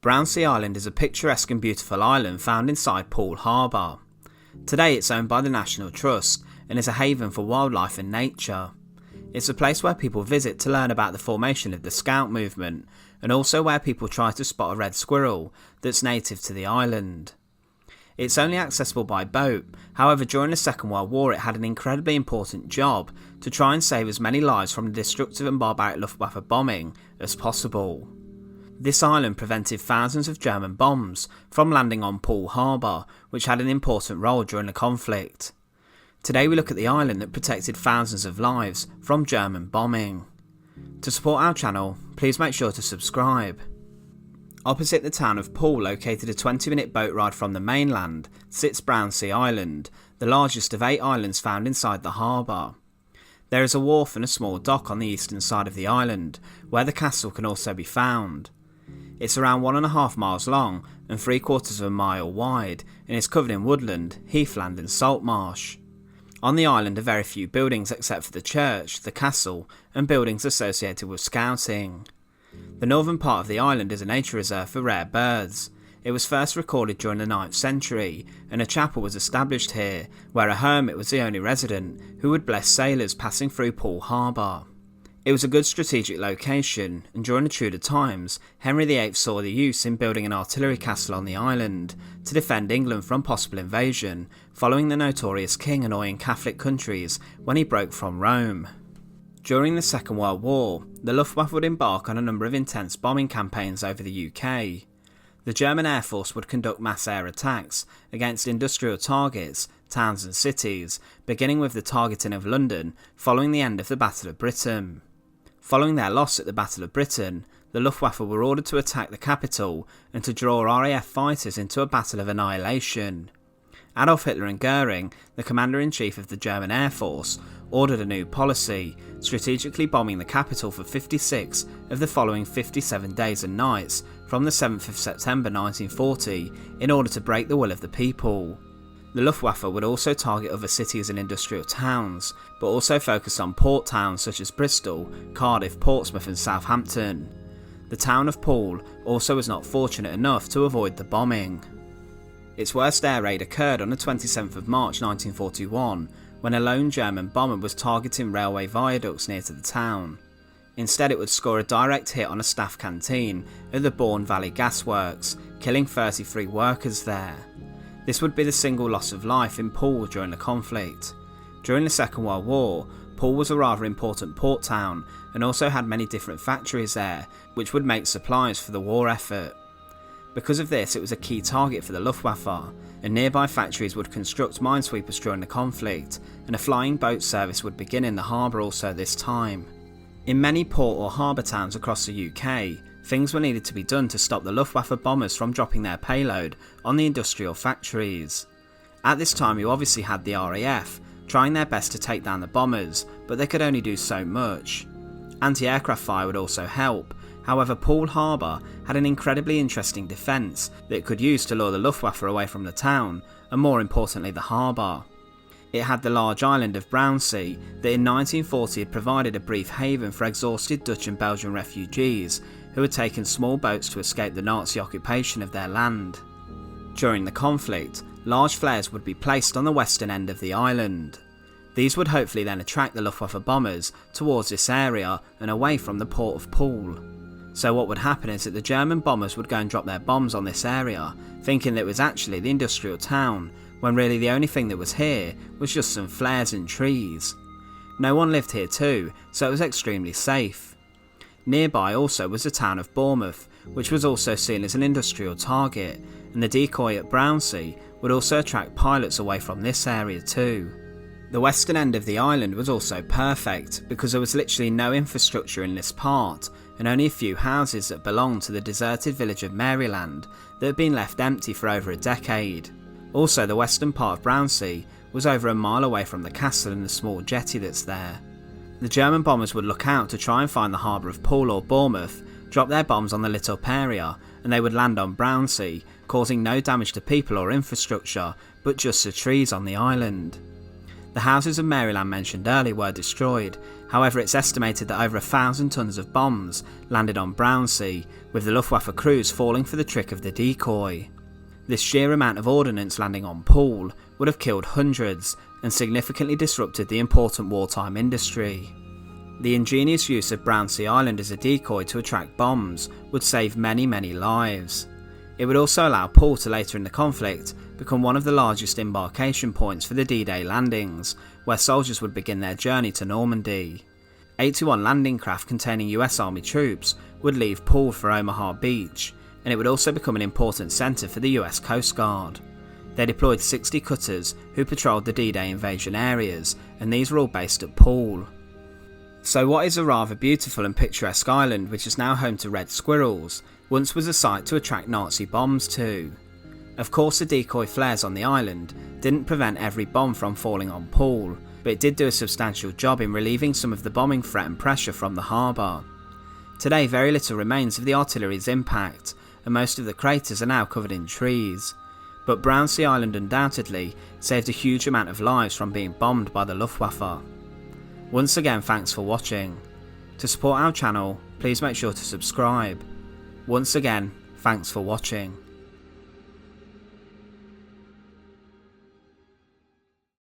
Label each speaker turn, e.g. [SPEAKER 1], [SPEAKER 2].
[SPEAKER 1] Brownsea Island is a picturesque and beautiful island found inside Poole Harbour. Today it's owned by the National Trust and is a haven for wildlife and nature. It's a place where people visit to learn about the formation of the Scout movement, and also where people try to spot a red squirrel that's native to the island. It's only accessible by boat, however during the Second World War it had an incredibly important job to try and save as many lives from the destructive and barbaric Luftwaffe bombing as possible. This island prevented thousands of German bombs from landing on Poole Harbour, which had an important role during the conflict. Today we look at the island that protected thousands of lives from German bombing. To support our channel, please make sure to subscribe. Opposite the town of Poole, located a 20-minute boat ride from the mainland, sits Brownsea Island, the largest of 8 islands found inside the harbour. There is a wharf and a small dock on the eastern side of the island, where the castle can also be found. It's around 1.5 miles long and 3/4 of a mile wide, and is covered in woodland, heathland and salt marsh. On the island are very few buildings except for the church, the castle, and buildings associated with scouting. The northern part of the island is a nature reserve for rare birds. It was first recorded during the 9th century, and a chapel was established here, where a hermit was the only resident who would bless sailors passing through Poole Harbour. It was a good strategic location, and during the Tudor times, Henry VIII saw the use in building an artillery castle on the island to defend England from possible invasion, following the notorious king annoying Catholic countries when he broke from Rome. During the Second World War, the Luftwaffe would embark on a number of intense bombing campaigns over the UK. The German Air Force would conduct mass air attacks against industrial targets, towns and cities, beginning with the targeting of London following the end of the Battle of Britain. Following their loss at the Battle of Britain, the Luftwaffe were ordered to attack the capital and to draw RAF fighters into a battle of annihilation. Adolf Hitler and Goering, the Commander-in-Chief of the German Air Force, ordered a new policy, strategically bombing the capital for 56 of the following 57 days and nights from the 7th of September 1940 in order to break the will of the people. The Luftwaffe would also target other cities and industrial towns, but also focus on port towns such as Bristol, Cardiff, Portsmouth and Southampton. The town of Poole also was not fortunate enough to avoid the bombing. Its worst air raid occurred on the 27th of March 1941, when a lone German bomber was targeting railway viaducts near to the town. Instead it would score a direct hit on a staff canteen at the Bourne Valley Gasworks, killing 33 workers there. This would be the single loss of life in Poole during the conflict. During the Second World War, Poole was a rather important port town and also had many different factories there, which would make supplies for the war effort. Because of this, it was a key target for the Luftwaffe, and nearby factories would construct minesweepers during the conflict, and a flying boat service would begin in the harbour also this time. In many port or harbour towns across the UK, things were needed to be done to stop the Luftwaffe bombers from dropping their payload on the industrial factories. At this time you obviously had the RAF, trying their best to take down the bombers, but they could only do so much. Anti-aircraft fire would also help, however Poole Harbour had an incredibly interesting defence that it could use to lure the Luftwaffe away from the town, and more importantly the harbour. It had the large island of Brownsea that in 1940 had provided a brief haven for exhausted Dutch and Belgian refugees who had taken small boats to escape the Nazi occupation of their land. During the conflict, large flares would be placed on the western end of the island. These would hopefully then attract the Luftwaffe bombers towards this area and away from the port of Poole. So what would happen is that the German bombers would go and drop their bombs on this area, thinking that it was actually the industrial town, when really the only thing that was here was just some flares and trees. No one lived here too, so it was extremely safe. Nearby also was the town of Bournemouth, which was also seen as an industrial target, and the decoy at Brownsea would also attract pilots away from this area too. The western end of the island was also perfect, because there was literally no infrastructure in this part, and only a few houses that belonged to the deserted village of Maryland that had been left empty for over a decade. Also the western part of Brownsea was over a mile away from the castle and the small jetty that's there. The German bombers would look out to try and find the harbour of Poole or Bournemouth, drop their bombs on the lit up area, and they would land on Brownsea, causing no damage to people or infrastructure, but just the trees on the island. The houses of Maryland mentioned earlier were destroyed, However, it's estimated that over 1,000 tons of bombs landed on Brownsea, with the Luftwaffe crews falling for the trick of the decoy. This sheer amount of ordnance landing on Poole would have killed hundreds and significantly disrupted the important wartime industry. The ingenious use of Brownsea Island as a decoy to attract bombs would save many lives. It would also allow Poole to later in the conflict become one of the largest embarkation points for the D-Day landings, where soldiers would begin their journey to Normandy. 81 landing craft containing US Army troops would leave Poole for Omaha Beach, and it would also become an important centre for the US Coastguard. They deployed 60 cutters who patrolled the D-Day invasion areas, and these were all based at Poole. So what is a rather beautiful and picturesque island which is now home to red squirrels, once was a site to attract Nazi bombs to? Of course, the decoy flares on the island didn't prevent every bomb from falling on Poole, but it did do a substantial job in relieving some of the bombing threat and pressure from the harbour. Today very little remains of the artillery's impact, and most of the craters are now covered in trees, but Brownsea Island undoubtedly saved a huge amount of lives from being bombed by the Luftwaffe. Once again, thanks for watching. To support our channel, please make sure to subscribe. Once again, thanks for watching.